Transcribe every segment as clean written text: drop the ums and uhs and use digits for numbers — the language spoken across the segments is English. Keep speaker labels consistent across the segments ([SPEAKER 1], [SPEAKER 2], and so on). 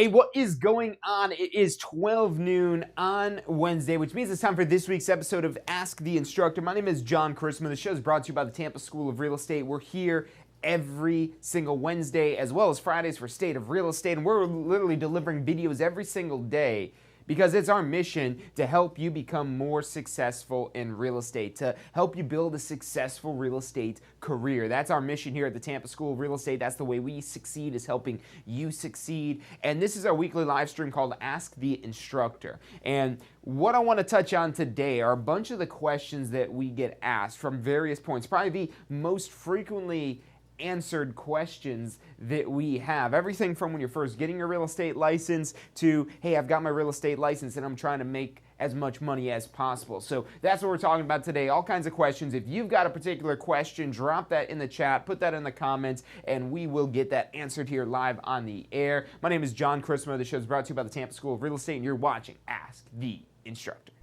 [SPEAKER 1] Hey, what is going on? It is 12 noon on Wednesday, which means it's time for this week's episode of Ask the Instructor. My name is John Chrisman. The show is brought to you by the Tampa School of Real Estate. We're here every single Wednesday, as well as Fridays for State of Real Estate, and we're literally delivering videos every single day because it's our mission to help you become more successful in real estate, to help you build a successful real estate career. That's our mission here at the Tampa School of Real Estate. That's the way we succeed, is helping you succeed. And this is our weekly live stream called Ask the Instructor. And what I want to touch on today are a bunch of the questions that we get asked from various points, probably the most frequently answered questions that we have. Everything from when you're first getting your real estate license to, hey, I've got my real estate license and I'm trying to make as much money as possible. So that's what we're talking about today. All kinds of questions. If you've got a particular question, drop that in the chat, put that in the comments, and we will get that answered here live on the air. My name is John Chrisman. The show is brought to you by the Tampa School of Real Estate, and you're watching Ask the Instructor.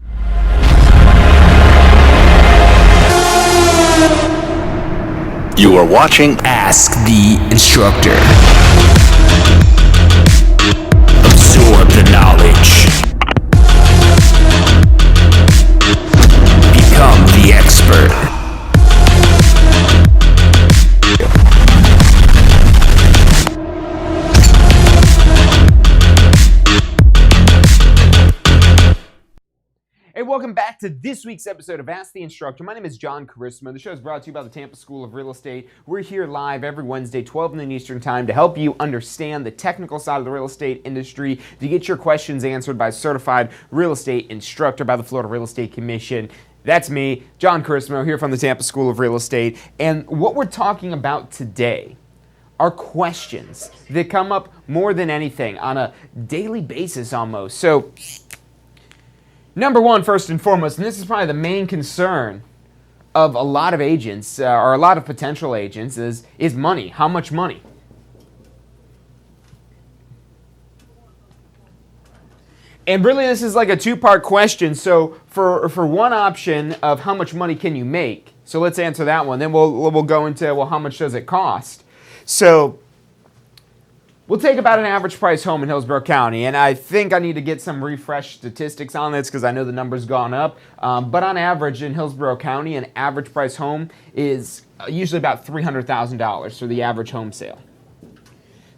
[SPEAKER 2] You are watching Ask the Instructor. Absorb the knowledge. Become the expert.
[SPEAKER 1] Hey, welcome back to this week's episode of Ask the Instructor. My name is John Charisma. The show is brought to you by the Tampa School of Real Estate. We're here live every Wednesday, 12 noon Eastern Time, to help you understand the technical side of the real estate industry, to get your questions answered by a certified real estate instructor by the Florida Real Estate Commission. That's me, John Charisma, here from the Tampa School of Real Estate. And what we're talking about today are questions that come up more than anything on a daily basis almost. So, number one, first and foremost, and this is probably the main concern of a lot of agents, or a lot of potential agents, is money. How much money? And really, this is like a two-part question. So for one option of how much money can you make, so let's answer that one. Then we'll go into, well, how much does it cost? So we'll take about an average price home in Hillsborough County, and I think I need to get some refresh statistics on this because I know the number's gone up. But on average in Hillsborough County, an average price home is usually about $300,000 for the average home sale.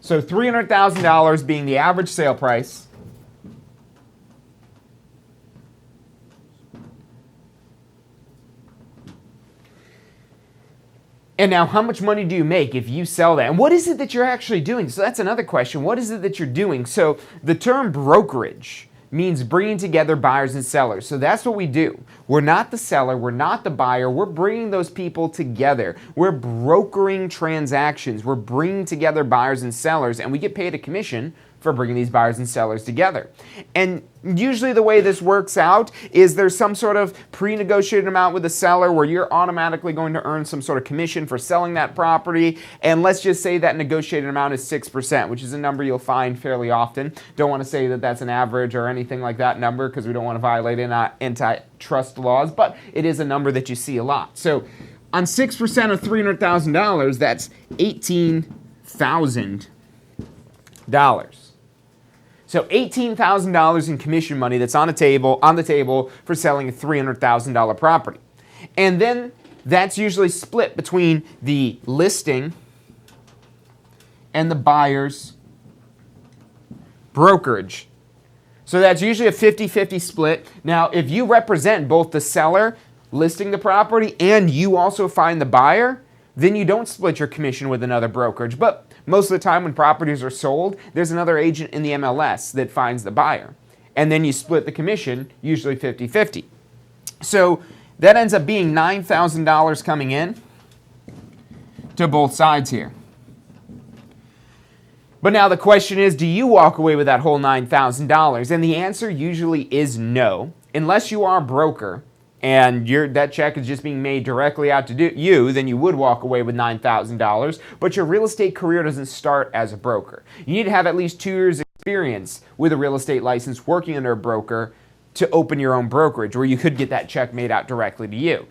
[SPEAKER 1] So $300,000 being the average sale price. And now, how much money do you make if you sell that? And what is it that you're actually doing? So that's another question. What is it that you're doing? So the term brokerage means bringing together buyers and sellers. So that's what we do. We're not the seller. We're not the buyer. We're bringing those people together. We're brokering transactions. We're bringing together buyers and sellers, and we get paid a commission for bringing these buyers and sellers together. And usually the way this works out is there's some sort of pre-negotiated amount with the seller where you're automatically going to earn some sort of commission for selling that property. And let's just say that negotiated amount is 6%, which is a number you'll find fairly often. Don't want to say that that's an average or anything like that number because we don't want to violate antitrust laws, but it is a number that you see a lot. So on 6% of $300,000, that's $18,000. So $18,000 in commission money that's on the table for selling a $300,000 property. And then that's usually split between the listing and the buyer's brokerage. So that's usually a 50-50 split. Now, if you represent both the seller listing the property and you also find the buyer, then you don't split your commission with another brokerage. But most of the time when properties are sold, there's another agent in the MLS that finds the buyer. And then you split the commission, usually 50-50. So that ends up being $9,000 coming in to both sides here. But now the question is, do you walk away with that whole $9,000? And the answer usually is no, unless you are a broker and that check is just being made directly out to you, then you would walk away with $9,000. But your real estate career doesn't start as a broker. You need to have at least 2 years experience with a real estate license working under a broker to open your own brokerage, where you could get that check made out directly to you.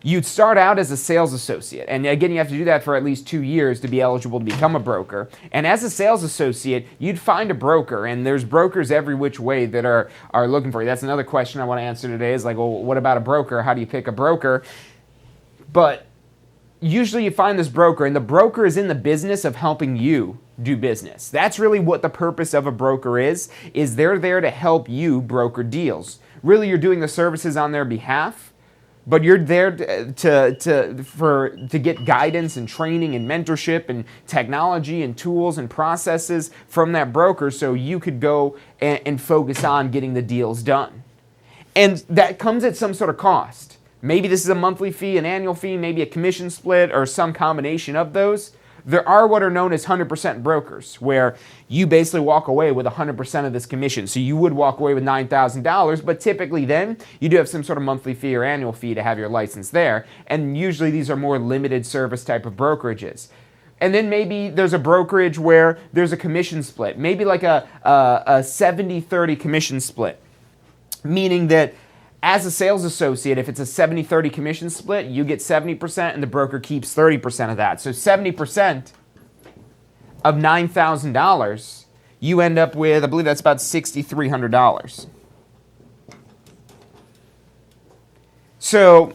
[SPEAKER 1] You'd start out as a sales associate. And again, you have to do that for at least 2 years to be eligible to become a broker. And as a sales associate, you'd find a broker. And there's brokers every which way that are looking for you. That's another question I want to answer today is like, well, what about a broker? How do you pick a broker? But usually you find this broker, and the broker is in the business of helping you do business. That's really what the purpose of a broker is they're there to help you broker deals. Really, you're doing the services on their behalf, but you're there to get guidance and training and mentorship and technology and tools and processes from that broker so you could go and focus on getting the deals done. And that comes at some sort of cost. Maybe this is a monthly fee, an annual fee, maybe a commission split, or some combination of those. There are what are known as 100% brokers, where you basically walk away with 100% of this commission. So you would walk away with $9,000, but typically then you do have some sort of monthly fee or annual fee to have your license there. And usually these are more limited service type of brokerages. And then maybe there's a brokerage where there's a commission split, maybe like a 70-30 commission split, meaning that as a sales associate, if it's a 70-30 commission split, you get 70% and the broker keeps 30% of that. So 70% of $9,000, you end up with, I believe that's about $6,300. So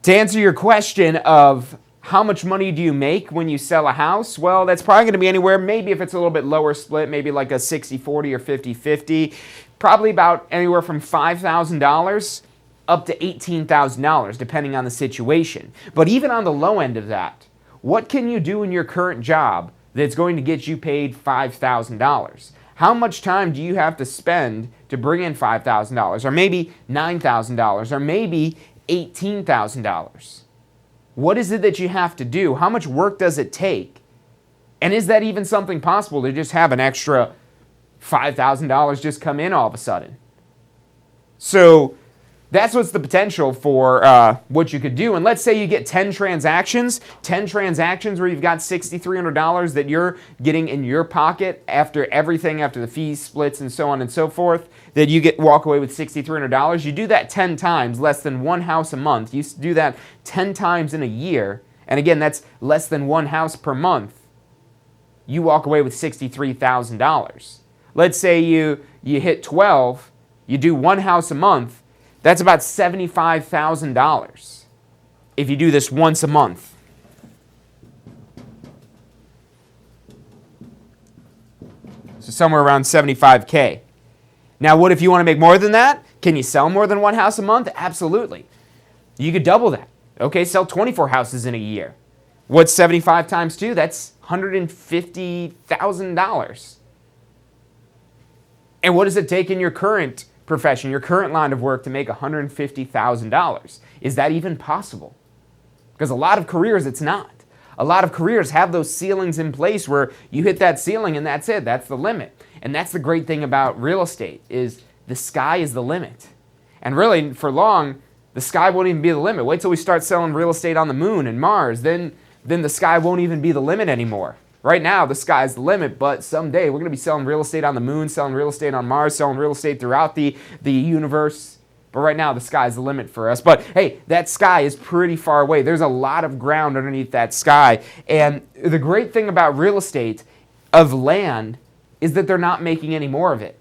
[SPEAKER 1] to answer your question of how much money do you make when you sell a house? Well, that's probably going to be anywhere, maybe if it's a little bit lower split, maybe like a 60-40 or 50-50, probably about anywhere from $5,000 up to $18,000, depending on the situation. But even on the low end of that, what can you do in your current job that's going to get you paid $5,000? How much time do you have to spend to bring in $5,000, or maybe $9,000, or maybe $18,000? What is it that you have to do? How much work does it take? And is that even something possible to just have an extra $5,000 just come in all of a sudden? So that's what's the potential for what you could do. And let's say you get 10 transactions where you've got $6,300 that you're getting in your pocket after everything, after the fees, splits, and so on and so forth, that you walk away with $6,300. You do that 10 times, less than one house a month. You do that 10 times in a year. And again, that's less than one house per month. You walk away with $63,000. Let's say you hit 12, you do one house a month, that's about $75,000 if you do this once a month. So somewhere around $75K. Now, what if you want to make more than that? Can you sell more than one house a month? Absolutely. You could double that. Okay, sell 24 houses in a year. What's 75 times 2? That's $150,000. And what does it take in your current profession, your current line of work, to make $150,000? Is that even possible? Because a lot of careers, it's not. A lot of careers have those ceilings in place where you hit that ceiling and that's it. That's the limit. And that's the great thing about real estate, is the sky is the limit. And really, for long, the sky won't even be the limit. Wait till we start selling real estate on the moon and Mars. Then the sky won't even be the limit anymore. Right now, the sky's the limit, but someday we're going to be selling real estate on the moon, selling real estate on Mars, selling real estate throughout the universe. But right now, the sky's the limit for us. But hey, that sky is pretty far away. There's a lot of ground underneath that sky. And the great thing about real estate of land is that they're not making any more of it.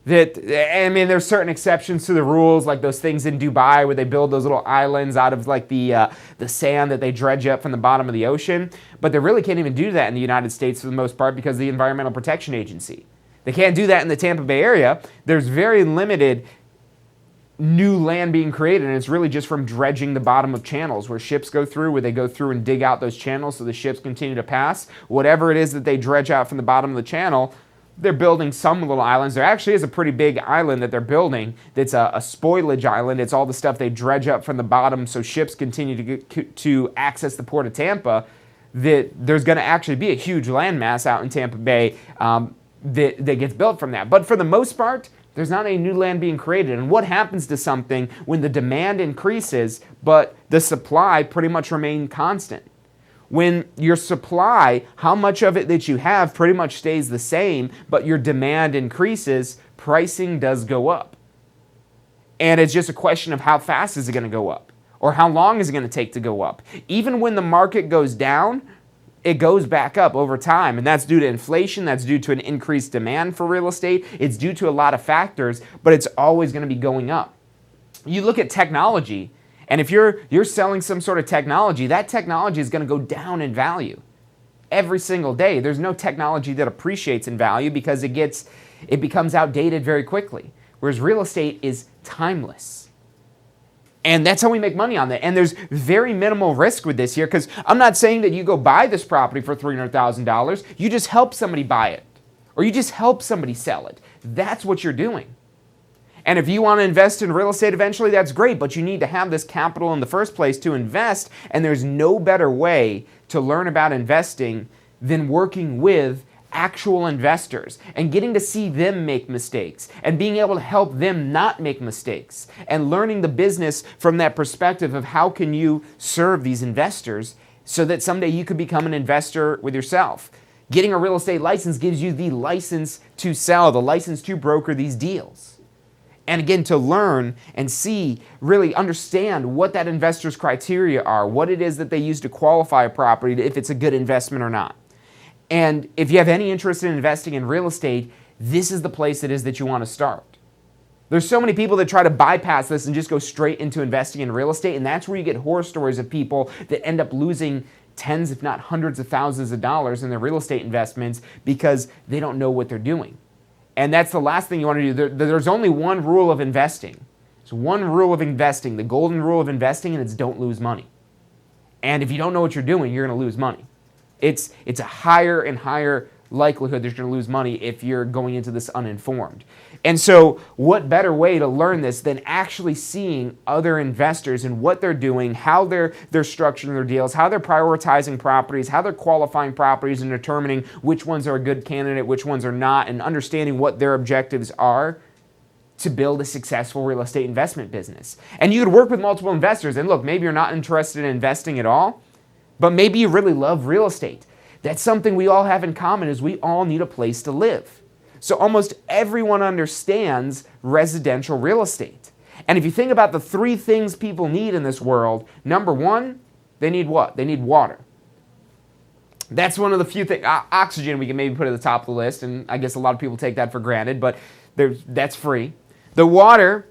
[SPEAKER 1] There's certain exceptions to the rules, like those things in Dubai where they build those little islands out of like the sand that they dredge up from the bottom of the ocean. But they really can't even do that in the United States for the most part because of the Environmental Protection Agency. They can't do that in the Tampa Bay area. There's very limited new land being created, and it's really just from dredging the bottom of channels where ships go through, where they go through and dig out those channels so the ships continue to pass. Whatever it is that they dredge out from the bottom of the channel, they're building some little islands. There actually is a pretty big island that they're building that's a spoilage island. It's all the stuff they dredge up from the bottom so ships continue to access the port of Tampa. That there's going to actually be a huge landmass out in Tampa Bay that gets built from that. But for the most part, there's not any new land being created. And what happens to something when the demand increases but the supply pretty much remains constant? When your supply, how much of it that you have pretty much stays the same, but your demand increases, pricing does go up. And it's just a question of how fast is it going to go up? Or how long is it going to take to go up? Even when the market goes down, it goes back up over time. And that's due to inflation. That's due to an increased demand for real estate. It's due to a lot of factors, but it's always going to be going up. You look at technology, and if you're selling some sort of technology, that technology is going to go down in value every single day. There's no technology that appreciates in value because it becomes outdated very quickly. Whereas real estate is timeless. And that's how we make money on that. And there's very minimal risk with this here, because I'm not saying that you go buy this property for $300,000. You just help somebody buy it, or you just help somebody sell it. That's what you're doing. And if you want to invest in real estate eventually, that's great, but you need to have this capital in the first place to invest, and there's no better way to learn about investing than working with actual investors and getting to see them make mistakes and being able to help them not make mistakes and learning the business from that perspective of how can you serve these investors so that someday you could become an investor with yourself. Getting a real estate license gives you the license to sell, the license to broker these deals. And again, to learn and see, really understand what that investor's criteria are, what it is that they use to qualify a property, if it's a good investment or not. And if you have any interest in investing in real estate, this is the place it is that you want to start. There's so many people that try to bypass this and just go straight into investing in real estate, and that's where you get horror stories of people that end up losing tens, if not hundreds of thousands of dollars in their real estate investments because they don't know what they're doing. And that's the last thing you want to do. There's only one rule of investing. It's one rule of investing, the golden rule of investing, and it's don't lose money. And if you don't know what you're doing, you're going to lose money. It's a higher and higher likelihood that you're going to lose money if you're going into this uninformed. And so what better way to learn this than actually seeing other investors and what they're doing, how they're structuring their deals, how they're prioritizing properties, how they're qualifying properties and determining which ones are a good candidate, which ones are not, and understanding what their objectives are to build a successful real estate investment business. And you could work with multiple investors, and look, maybe you're not interested in investing at all, but maybe you really love real estate. That's something we all have in common, is we all need a place to live. So almost everyone understands residential real estate. And if you think about the three things people need in this world, number one, they need what? They need water. That's one of the few things. Oxygen we can maybe put at the top of the list, and I guess a lot of people take that for granted, but that's free. The water,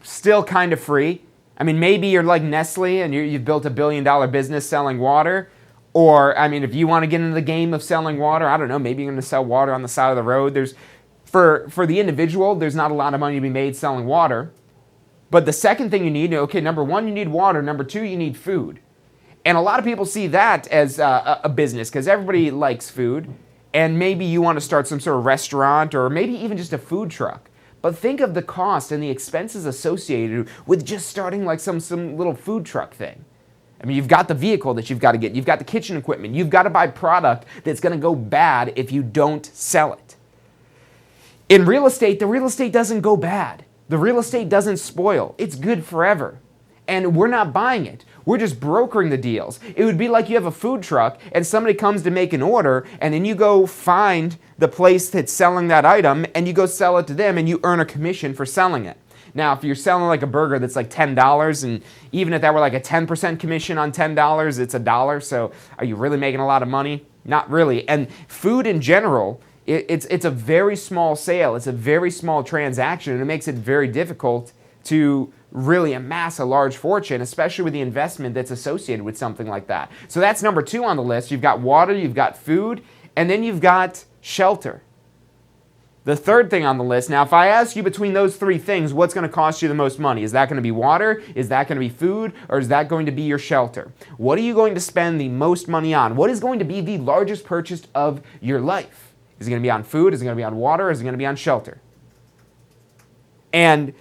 [SPEAKER 1] still kind of free. I mean, maybe you're like Nestle and you've built $1 billion business selling water. Or, I mean, if you want to get into the game of selling water, I don't know, maybe you're going to sell water on the side of the road. For the individual, there's not a lot of money to be made selling water. But the second thing you need, okay, number one, you need water. Number two, you need food. And a lot of people see that as a business because everybody likes food. And maybe you want to start some sort of restaurant or maybe even just a food truck. But think of the cost and the expenses associated with just starting like some little food truck thing. I mean, you've got the vehicle that you've got to get. You've got the kitchen equipment. You've got to buy product that's going to go bad if you don't sell it. In real estate, the real estate doesn't go bad. The real estate doesn't spoil. It's good forever. And we're not buying it. We're just brokering the deals. It would be like you have a food truck and somebody comes to make an order and then you go find the place that's selling that item and you go sell it to them and you earn a commission for selling it. Now, if you're selling like a burger that's like $10, and even if that were like a 10% commission on $10, it's $1. So are you really making a lot of money? Not really. And food in general, it's a very small sale. It's a very small transaction, and it makes it very difficult to really amass a large fortune, especially with the investment that's associated with something like that. So that's number two on the list. You've got water, you've got food, and then you've got shelter. The third thing on the list, now if I ask you between those three things, what's going to cost you the most money? Is that going to be water? Is that going to be food? Or is that going to be your shelter? What are you going to spend the most money on? What is going to be the largest purchase of your life? Is it going to be on food? Is it going to be on water? Or is it going to be on shelter? And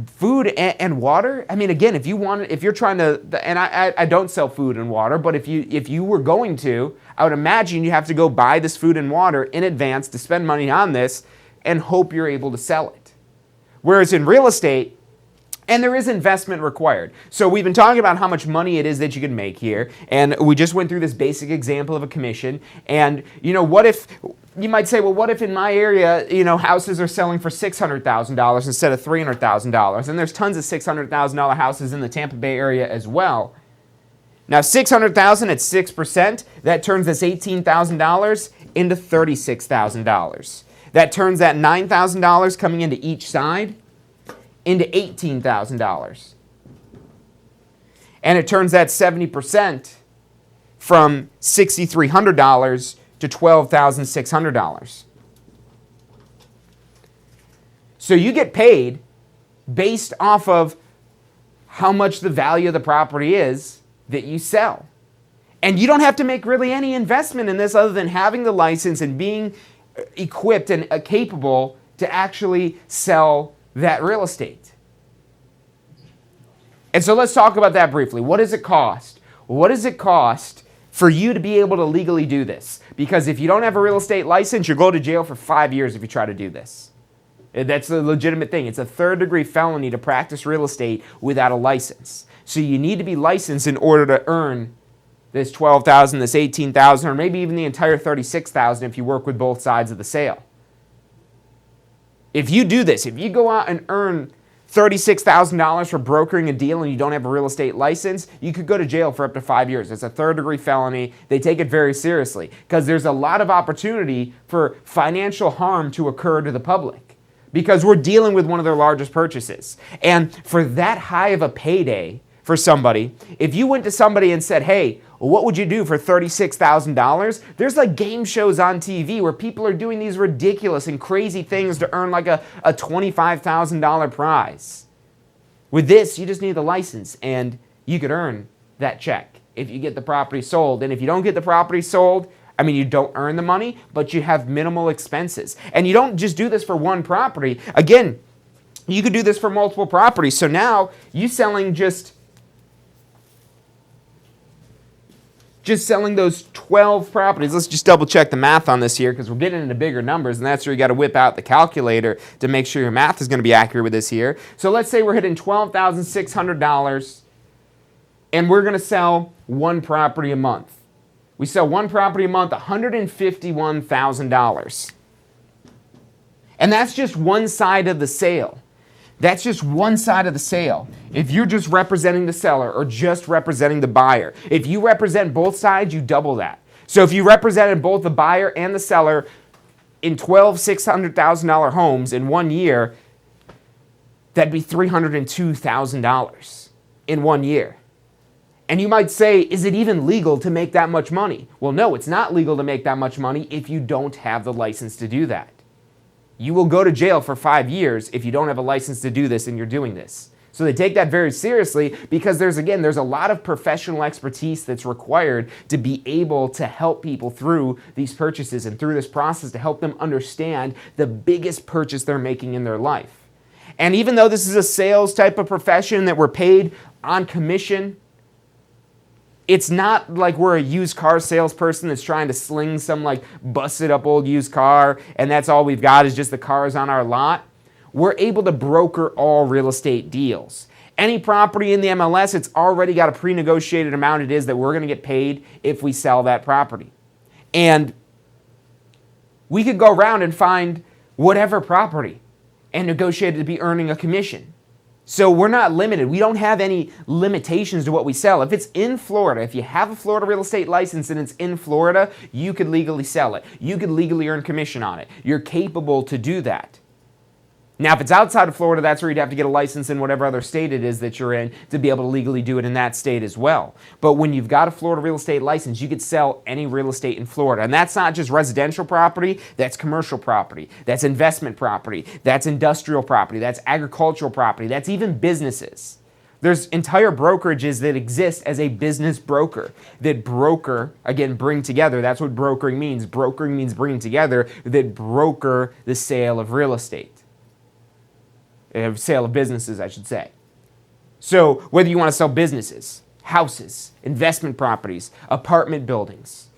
[SPEAKER 1] food and water, I mean, again, if you're trying to, and I don't sell food and water, but if you were going to, I would imagine you have to go buy this food and water in advance to spend money on this and hope you're able to sell it. Whereas in real estate, And there is investment required. So we've been talking about how much money it is that you can make here. And we just went through this basic example of a commission. And, what if, you might say, well, what if in my area, houses are selling for $600,000 instead of $300,000? And there's tons of $600,000 houses in the Tampa Bay area as well. Now, $600,000 at 6%, that turns this $18,000 into $36,000. That turns that $9,000 coming into each side into $18,000. And it turns that 70% from $6,300 to $12,600. So you get paid based off of how much the value of the property is that you sell. And you don't have to make really any investment in this other than having the license and being equipped and capable to actually sell that real estate. And so let's talk about that briefly. What does it cost? What does it cost for you to be able to legally do this? Because if you don't have a real estate license, you'll go to jail for 5 years if you try to do this. That's a legitimate thing. It's a third-degree felony to practice real estate without a license. So you need to be licensed in order to earn this $12,000, this $18,000, or maybe even the entire $36,000 if you work with both sides of the sale. If you do this, if you go out and earn $36,000 for brokering a deal and you don't have a real estate license, you could go to jail for up to 5 years. It's a third-degree felony. They take it very seriously because there's a lot of opportunity for financial harm to occur to the public because we're dealing with one of their largest purchases. And for that high of a payday for somebody, if you went to somebody and said, hey, what would you do for $36,000? There's like game shows on TV where people are doing these ridiculous and crazy things to earn like a $25,000 prize. With this, you just need the license and you could earn that check if you get the property sold. And if you don't get the property sold, you don't earn the money, but you have minimal expenses. And you don't just do this for one property. Again, you could do this for multiple properties. So now you selling just selling those 12 properties. Let's just double check the math on this here because we're getting into bigger numbers and that's where you got to whip out the calculator to make sure your math is going to be accurate with this here. So let's say we're hitting $12,600 and we're going to sell one property a month. We sell one property a month, $151,000. And that's just one side of the sale. That's just one side of the sale. If you're just representing the seller or just representing the buyer, if you represent both sides, you double that. So if you represented both the buyer and the seller in 12 $600,000 homes in 1 year, that'd be $302,000 in 1 year. And you might say, is it even legal to make that much money? Well, no, it's not legal to make that much money if you don't have the license to do that. You will go to jail for 5 years if you don't have a license to do this and you're doing this. So they take that very seriously because there's a lot of professional expertise that's required to be able to help people through these purchases and through this process to help them understand the biggest purchase they're making in their life. And even though this is a sales type of profession that we're paid on commission, it's not like we're a used car salesperson that's trying to sling some like busted up old used car and that's all we've got is just the cars on our lot. We're able to broker all real estate deals. Any property in the MLS, it's already got a pre-negotiated amount it is that we're going to get paid if we sell that property. And we could go around and find whatever property and negotiate it to be earning a commission. So we're not limited. We don't have any limitations to what we sell. If it's in Florida, if you have a Florida real estate license and it's in Florida, you could legally sell it. You could legally earn commission on it. You're capable to do that. Now, if it's outside of Florida, that's where you'd have to get a license in whatever other state it is that you're in to be able to legally do it in that state as well. But when you've got a Florida real estate license, you could sell any real estate in Florida. And that's not just residential property, that's commercial property, that's investment property, that's industrial property, that's agricultural property, that's even businesses. There's entire brokerages that exist as a business broker that broker, again, bring together. That's what brokering means. Brokering means bringing together, that broker the sale of real estate. Sale of businesses, I should say. So whether you want to sell businesses, houses, investment properties, apartment buildings,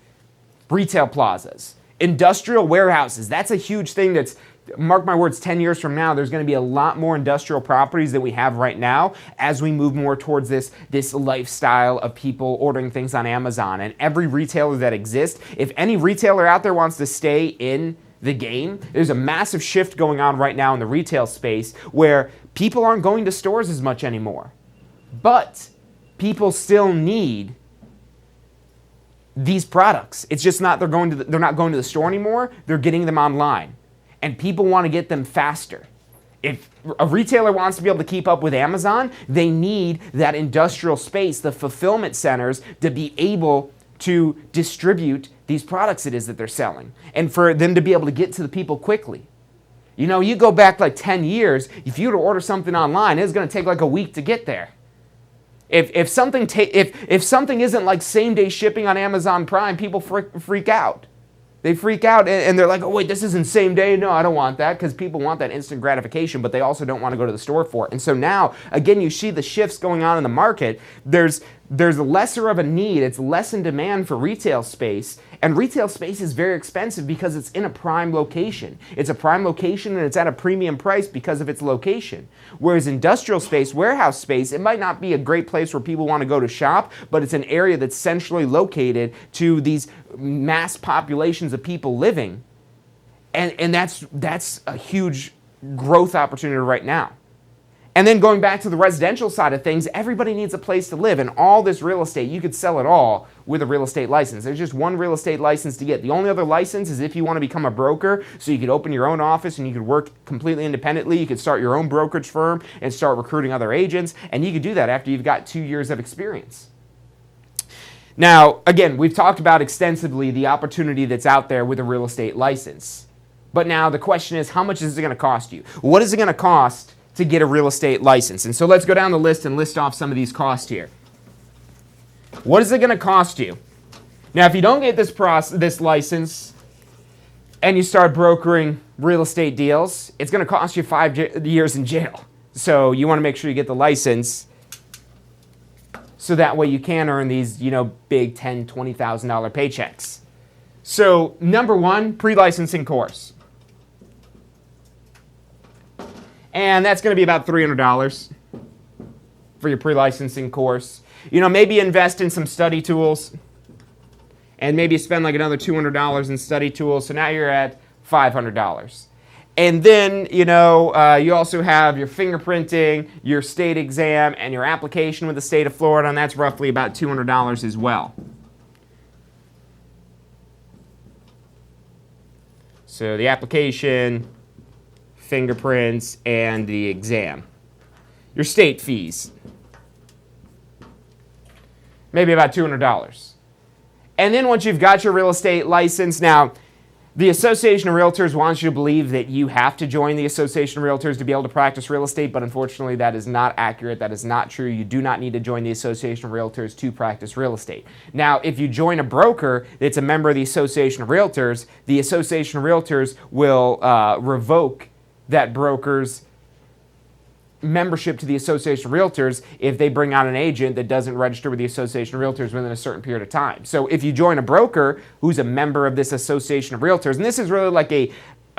[SPEAKER 1] retail plazas, industrial warehouses, that's a huge thing that's mark my words, 10 years from now, there's going to be a lot more industrial properties than we have right now as we move more towards this lifestyle of people ordering things on Amazon. And every retailer that exists, if any retailer out there wants to stay in the game, there's a massive shift going on right now in the retail space where people aren't going to stores as much anymore. But people still need these products. It's just not they're not going to the store anymore, they're getting them online. And people want to get them faster. If a retailer wants to be able to keep up with Amazon, they need that industrial space, the fulfillment centers, to be able to distribute these products it is that they're selling. And for them to be able to get to the people quickly. You know, you go back like 10 years, if you were to order something online, it's going to take like a week to get there. If something isn't like same-day shipping on Amazon Prime, people freak out. They freak out and they're like, oh wait, this isn't same day. No, I don't want that, because people want that instant gratification, but they also don't want to go to the store for it. And so now, again, you see the shifts going on in the market. There's lesser of a need. It's less in demand for retail space. And retail space is very expensive because it's in a prime location. It's a prime location and it's at a premium price because of its location. Whereas industrial space, warehouse space, it might not be a great place where people want to go to shop, but it's an area that's centrally located to these mass populations of people living. And that's a huge growth opportunity right now. And then going back to the residential side of things, everybody needs a place to live. And all this real estate, you could sell it all with a real estate license. There's just one real estate license to get. The only other license is if you want to become a broker, so you could open your own office and you could work completely independently. You could start your own brokerage firm and start recruiting other agents. And you could do that after you've got 2 years of experience. Now, again, we've talked about extensively the opportunity that's out there with a real estate license. But now the question is, how much is it going to cost you? What is it going to cost to get a real estate license? And so let's go down the list and list off some of these costs here. What is it going to cost you? Now, if you don't get this license and you start brokering real estate deals, it's going to cost you 5 years in jail. So you want to make sure you get the license so that way you can earn these, big $10,000, $20,000 paychecks. So number one, pre-licensing course. And that's going to be about $300 for your pre-licensing course. Maybe invest in some study tools and maybe spend like another $200 in study tools. So now you're at $500. And then, you also have your fingerprinting, your state exam, and your application with the state of Florida, and that's roughly about $200 as well. So the application, fingerprints, and the exam. Your state fees, maybe about $200. And then once you've got your real estate license, now the Association of Realtors wants you to believe that you have to join the Association of Realtors to be able to practice real estate, but unfortunately that is not accurate. That is not true. You do not need to join the Association of Realtors to practice real estate. Now, if you join a broker that's a member of the Association of Realtors, the Association of Realtors will revoke that broker's membership to the Association of Realtors if they bring on an agent that doesn't register with the Association of Realtors within a certain period of time. So if you join a broker who's a member of this Association of Realtors, and this is really like a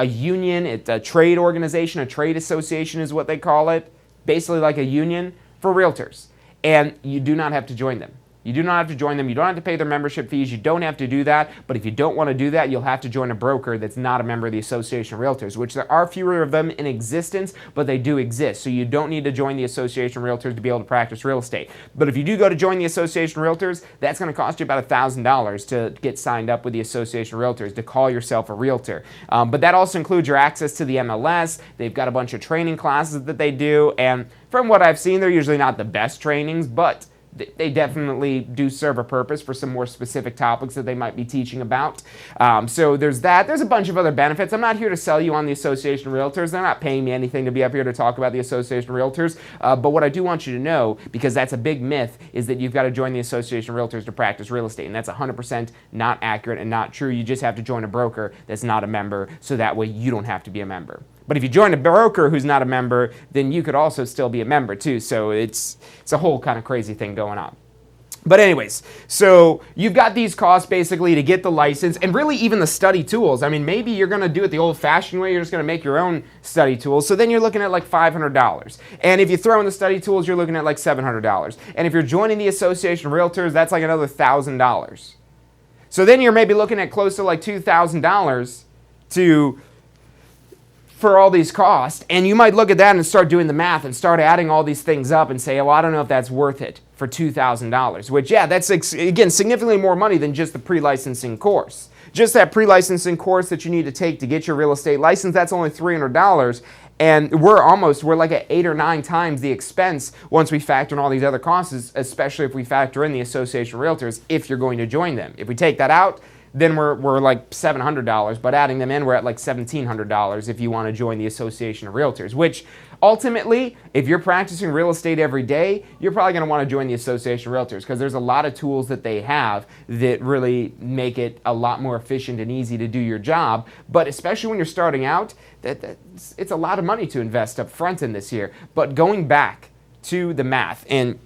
[SPEAKER 1] union, it's a trade organization, a trade association is what they call it, basically like a union for realtors, and you do not have to join them. You do not have to join them. You don't have to pay their membership fees. You don't have to do that. But if you don't want to do that, you'll have to join a broker that's not a member of the Association of Realtors, which there are fewer of them in existence, but they do exist. So you don't need to join the Association of Realtors to be able to practice real estate. But if you do go to join the Association of Realtors, that's going to cost you about $1,000 to get signed up with the Association of Realtors, to call yourself a realtor. But that also includes your access to the MLS. They've got a bunch of training classes that they do. And from what I've seen, they're usually not the best trainings, but they definitely do serve a purpose for some more specific topics that they might be teaching about. So there's that. There's a bunch of other benefits. I'm not here to sell you on the Association of Realtors. They're not paying me anything to be up here to talk about the Association of Realtors. But what I do want you to know, because that's a big myth, is that you've got to join the Association of Realtors to practice real estate. And that's 100% not accurate and not true. You just have to join a broker that's not a member, so that way you don't have to be a member. But if you join a broker who's not a member, then you could also still be a member too. So it's a whole kind of crazy thing going on. But anyways, so you've got these costs basically to get the license and really even the study tools. I mean, maybe you're going to do it the old-fashioned way. You're just going to make your own study tools. So then you're looking at like $500. And if you throw in the study tools, you're looking at like $700. And if you're joining the Association of Realtors, that's like another $1,000. So then you're maybe looking at close to like $2,000 for all these costs, and you might look at that and start doing the math and start adding all these things up and say, oh, I don't know if that's worth it for $2,000, which, yeah, that's, again, significantly more money than just the pre-licensing course. Just that pre-licensing course that you need to take to get your real estate license, that's only $300, and we're like at 8 or 9 times the expense once we factor in all these other costs, especially if we factor in the Association of Realtors, if you're going to join them. If we take that out, then we're like $700, but adding them in, we're at like $1,700 if you want to join the Association of Realtors, which ultimately, if you're practicing real estate every day, you're probably going to want to join the Association of Realtors because there's a lot of tools that they have that really make it a lot more efficient and easy to do your job. But especially when you're starting out, it's a lot of money to invest up front in this here. But going back to the math, and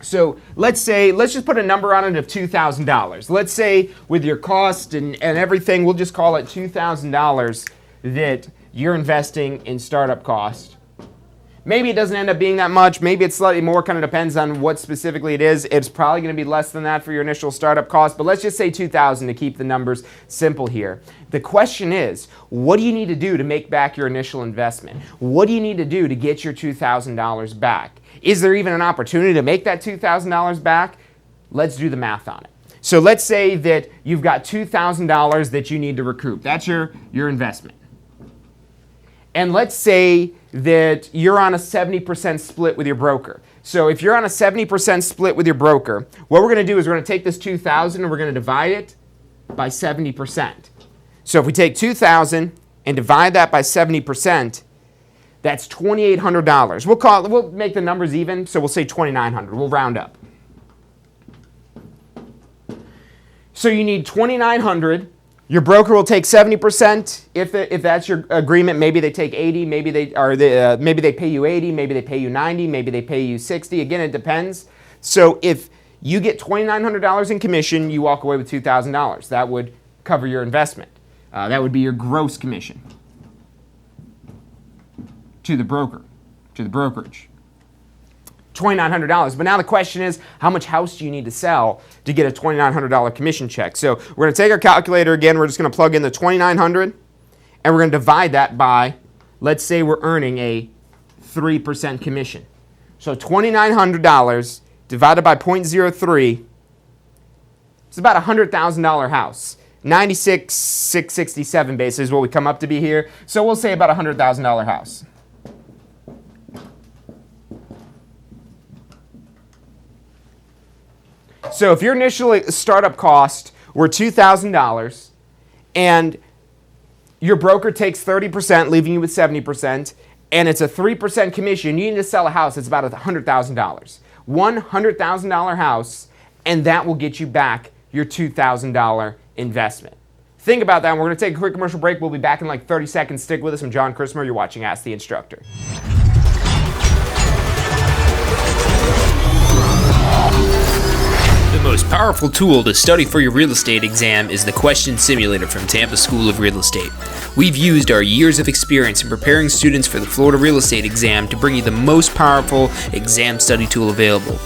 [SPEAKER 1] so let's just put a number on it of $2,000. Let's say with your cost and everything, we'll just call it $2,000 that you're investing in startup cost. Maybe it doesn't end up being that much. Maybe it's slightly more, kind of depends on what specifically it is. It's probably going to be less than that for your initial startup cost, but let's just say $2,000 to keep the numbers simple here. The question is, what do you need to do to make back your initial investment? What do you need to do to get your $2,000 back? Is there even an opportunity to make that $2,000 back? Let's do the math on it. So let's say that you've got $2,000 that you need to recoup. That's your investment. And let's say that you're on a 70% split with your broker. So if you're on a 70% split with your broker, what we're going to do is we're going to take this $2,000 and we're going to divide it by 70%. So if we take $2,000 and divide that by 70%, that's $2,800. We'll make the numbers even, so we'll say $2,900. We'll round up. So you need $2,900. Your broker will take 70% if that's your agreement. Maybe they take 80. Maybe they pay you 80. Maybe they pay you 90. Maybe they pay you 60. Again, it depends. So if you get $2,900 in commission, you walk away with $2,000. That would cover your investment. That would be your gross commission to the brokerage. $2,900. But now the question is, how much house do you need to sell to get a $2,900 commission check? So we're going to take our calculator again. We're just going to plug in the $2,900, and we're going to divide that by, let's say we're earning a 3% commission. So $2,900 divided by 0.03, it's about a $100,000 house. 96,667 basically is what we come up to be here. So we'll say about a $100,000 house. So if your initial startup cost were $2,000 and your broker takes 30%, leaving you with 70%, and it's a 3% commission, you need to sell a house that's about $100,000. $100,000 house, and that will get you back your $2,000 investment. Think about that. We're going to take a quick commercial break. We'll be back in like 30 seconds. Stick with us. I'm John Christmer. You're watching Ask the Instructor.
[SPEAKER 3] The most powerful tool to study for your real estate exam is the Question Simulator from Tampa School of Real Estate. We've used our years of experience in preparing students for the Florida real estate exam to bring you the most powerful exam study tool available.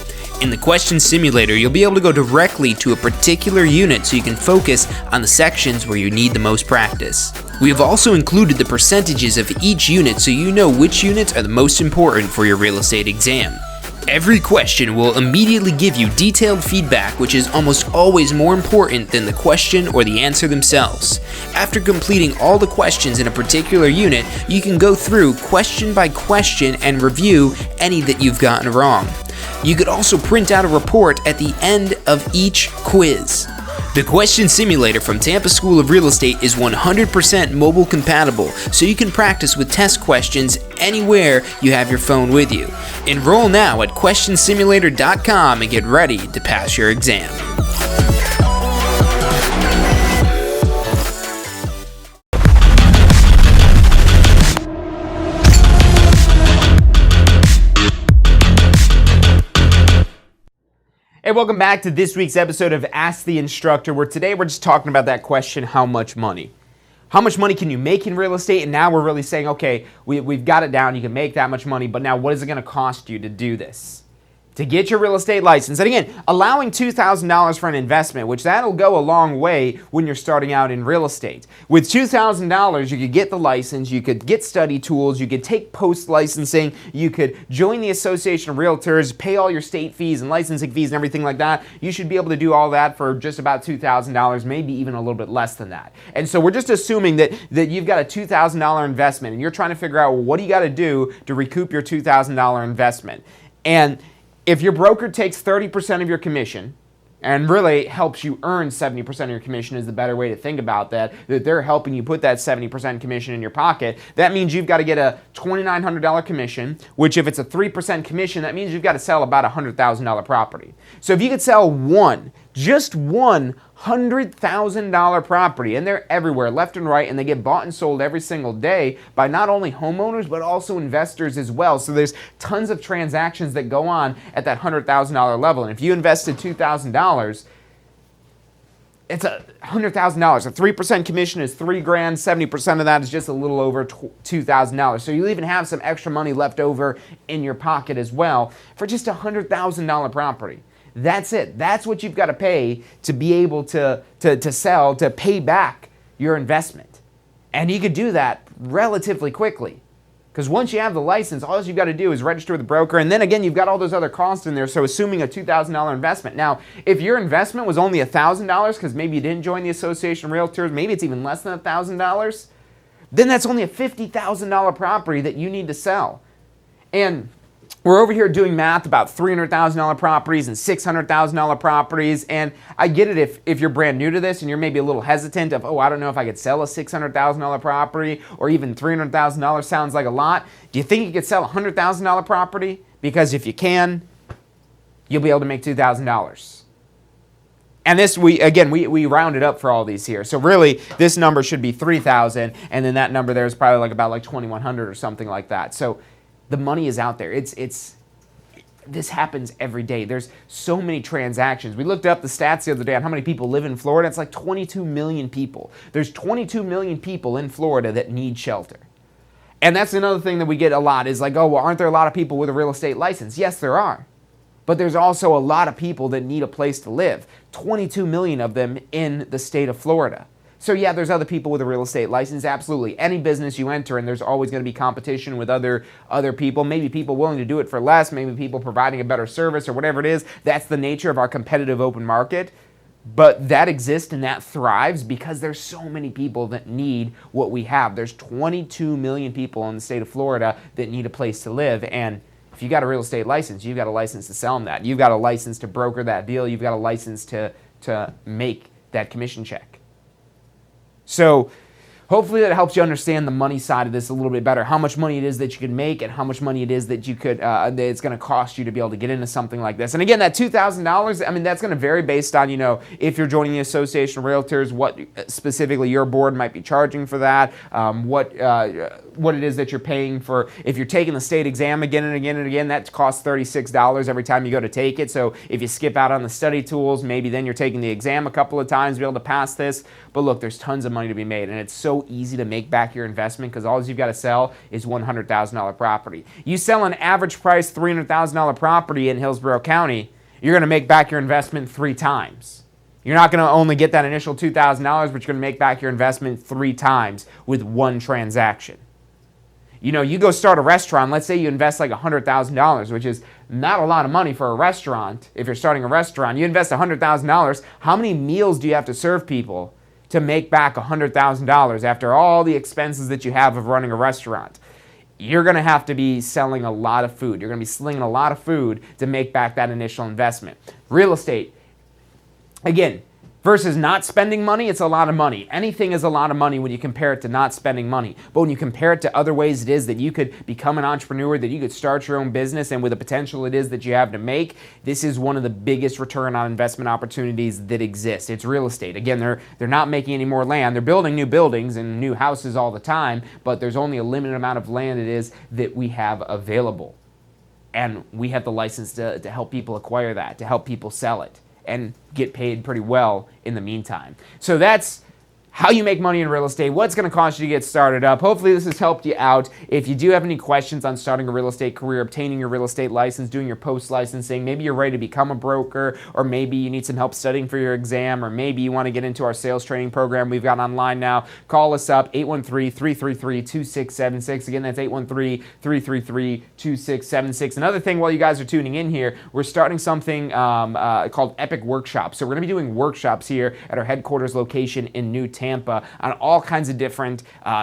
[SPEAKER 3] In the Question Simulator, you'll be able to go directly to a particular unit so you can focus on the sections where you need the most practice. We have also included the percentages of each unit so you know which units are the most important for your real estate exam. Every question will immediately give you detailed feedback, which is almost always more important than the question or the answer themselves. After completing all the questions in a particular unit, you can go through question by question and review any that you've gotten wrong. You could also print out a report at the end of each quiz. The Question Simulator from Tampa School of Real Estate is 100% mobile compatible, so you can practice with test questions anywhere you have your phone with you. Enroll now at questionsimulator.com and get ready to pass your exam.
[SPEAKER 1] Hey, welcome back to this week's episode of Ask the Instructor, where today we're just talking about that question, how much money? How much money can you make in real estate? And now we're really saying, okay, we've got it down, you can make that much money, but now what is it gonna cost you to do this? To get your real estate license. And again, allowing $2,000 for an investment, which that'll go a long way when you're starting out in real estate. With $2,000, you could get the license, you could get study tools, you could take post-licensing, you could join the Association of Realtors, pay all your state fees and licensing fees and everything like that. You should be able to do all that for just about $2,000, maybe even a little bit less than that. And so we're just assuming that you've got a $2,000 investment and you're trying to figure out, well, what do you got to do to recoup your $2,000 investment? And if your broker takes 30% of your commission and really helps you earn 70% of your commission is the better way to think about that they're helping you put that 70% commission in your pocket, that means you've got to get a $2,900 commission, which if it's a 3% commission, that means you've got to sell about a $100,000 property. So if you could sell just one $100,000 property, and they're everywhere, left and right, and they get bought and sold every single day by not only homeowners, but also investors as well. So there's tons of transactions that go on at that $100,000 level. And if you invested $2,000, it's a $100,000. A 3% commission is $3,000. 70% of that is just a little over $2,000. So you even have some extra money left over in your pocket as well for just a $100,000 property. That's it. That's what you've got to pay to be able to sell, to pay back your investment. And you could do that relatively quickly. Because once you have the license, all you've got to do is register with the broker. And then again, you've got all those other costs in there. So assuming a $2,000 investment. Now, if your investment was only $1,000, because maybe you didn't join the Association of Realtors, maybe it's even less than $1,000, then that's only a $50,000 property that you need to sell. And we're over here doing math about $300,000 properties and $600,000 properties, and I get it if you're brand new to this and you're maybe a little hesitant of, I don't know if I could sell a $600,000 property, or even $300,000 sounds like a lot. Do you think you could sell a $100,000 property? Because if you can, you'll be able to make $2,000. And this, we rounded up for all these here. So really, this number should be $3,000, and then that number there is probably about $2,100 or something like that. So the money is out there. This happens every day. There's so many transactions. We looked up the stats the other day on how many people live in Florida. It's like 22 million people. There's 22 million people in Florida that need shelter. And that's another thing that we get a lot is like, aren't there a lot of people with a real estate license? Yes, there are. But there's also a lot of people that need a place to live. 22 million of them in the state of Florida. So yeah, there's other people with a real estate license, absolutely. Any business you enter, and there's always going to be competition with other people, maybe people willing to do it for less, maybe people providing a better service or whatever it is. That's the nature of our competitive open market. But that exists and that thrives because there's so many people that need what we have. There's 22 million people in the state of Florida that need a place to live, and if you got a real estate license, you've got a license to sell them that. You've got a license to broker that deal. You've got a license to make that commission check. So hopefully that helps you understand the money side of this a little bit better, how much money it is that you can make and how much money it is that you could that it's going to cost you to be able to get into something like this. And again, that $2,000, that's going to vary based on, if you're joining the Association of Realtors, what specifically your board might be charging for that, what it is that you're paying for. If you're taking the state exam again and again and again, that costs $36 every time you go to take it. So if you skip out on the study tools, maybe then you're taking the exam a couple of times to be able to pass this. But look, there's tons of money to be made, and it's so easy to make back your investment because all you've got to sell is $100,000 property. You sell an average price $300,000 property in Hillsborough County, you're going to make back your investment 3 times. You're not going to only get that initial $2,000, but you're going to make back your investment 3 times with one transaction. You go start a restaurant, let's say you invest like $100,000, which is not a lot of money for a restaurant. If you're starting a restaurant, you invest $100,000, how many meals do you have to serve people to make back $100,000 after all the expenses that you have of running a restaurant? You're going to have to be selling a lot of food. You're going to be slinging a lot of food to make back that initial investment. Real estate, again, versus not spending money, it's a lot of money. Anything is a lot of money when you compare it to not spending money. But when you compare it to other ways it is that you could become an entrepreneur, that you could start your own business, and with the potential it is that you have to make, this is one of the biggest return on investment opportunities that exist. It's real estate. Again, they're not making any more land. They're building new buildings and new houses all the time, but there's only a limited amount of land it is that we have available. and we have the license to help people acquire that, to help people sell it, and get paid pretty well in the meantime. So that's how you make money in real estate, what's going to cost you to get started up. Hopefully this has helped you out. If you do have any questions on starting a real estate career, obtaining your real estate license, doing your post-licensing, maybe you're ready to become a broker, or maybe you need some help studying for your exam, or maybe you want to get into our sales training program we've got online now, call us up, 813-333-2676. Again, that's 813-333-2676. Another thing while you guys are tuning in here, we're starting something called Epic Workshops. So we're going to be doing workshops here at our headquarters location in New Tampa on all kinds of different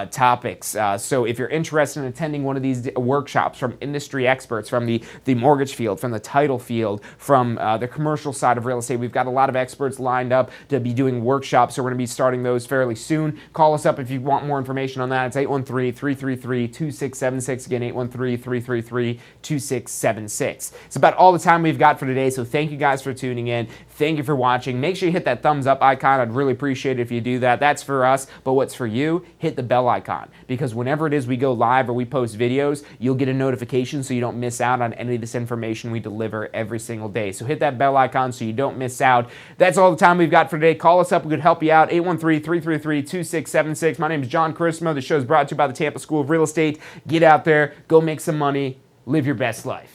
[SPEAKER 1] topics. So if you're interested in attending one of these workshops from industry experts, from the mortgage field, from the title field, from the commercial side of real estate, we've got a lot of experts lined up to be doing workshops. So we're going to be starting those fairly soon. Call us up if you want more information on that. It's 813-333-2676. Again, 813-333-2676. It's about all the time we've got for today. So thank you guys for tuning in. Thank you for watching. Make sure you hit that thumbs up icon. I'd really appreciate it if you do that. That's for us, but what's for you? Hit the bell icon, because whenever it is we go live or we post videos, you'll get a notification so you don't miss out on any of this information we deliver every single day. So hit that bell icon so you don't miss out. That's all the time we've got for today. Call us up. We could help you out. 813-333-2676. My name is John Chrismo. The show is brought to you by the Tampa School of Real Estate. Get out there, go make some money, live your best life.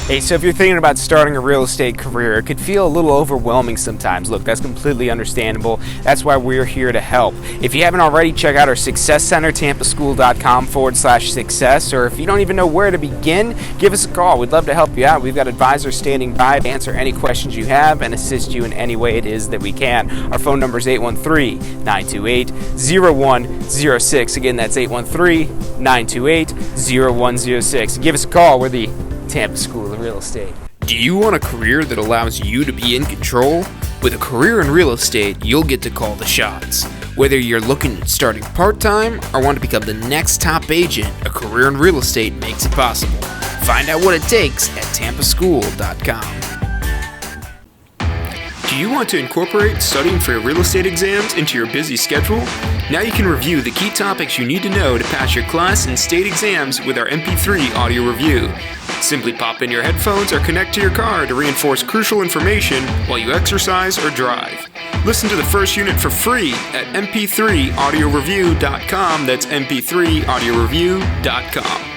[SPEAKER 1] Hey, so if you're thinking about starting a real estate career, it could feel a little overwhelming sometimes. Look, that's completely understandable. That's why we're here to help. If you haven't already, check out our Success Center, tampaschool.com/success. Or if you don't even know where to begin, give us a call. We'd love to help you out. We've got advisors standing by to answer any questions you have and assist you in any way it is that we can. Our phone number is 813-928-0106. Again, that's 813-928-0106. Give us a call. We're the Tampa School of Real Estate.
[SPEAKER 3] Do you want a career that allows you to be in control? With a career in real estate, you'll get to call the shots. Whether you're looking at starting part-time or want to become the next top agent, a career in real estate makes it possible. Find out what it takes at tampaschool.com. Do you want to incorporate studying for your real estate exams into your busy schedule? Now you can review the key topics you need to know to pass your class and state exams with our MP3 audio review. Simply pop in your headphones or connect to your car to reinforce crucial information while you exercise or drive. Listen to the first unit for free at mp3audioreview.com. That's mp3audioreview.com.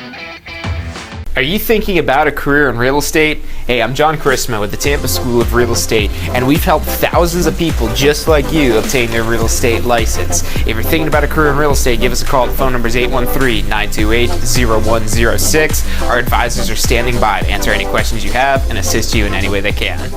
[SPEAKER 3] Are you thinking about a career in real estate? Hey, I'm John Chrismo with the Tampa School of Real Estate, and we've helped thousands of people just like you obtain their real estate license. If you're thinking about a career in real estate, give us a call. The phone number is 813-928-0106. Our advisors are standing by to answer any questions you have and assist you in any way they can.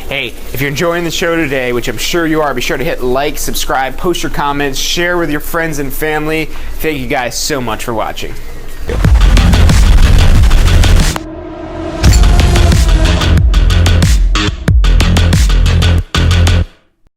[SPEAKER 3] Hey, if you're enjoying the show today, which I'm sure you are, be sure to hit like, subscribe, post your comments, share with your friends and family. Thank you guys so much for watching.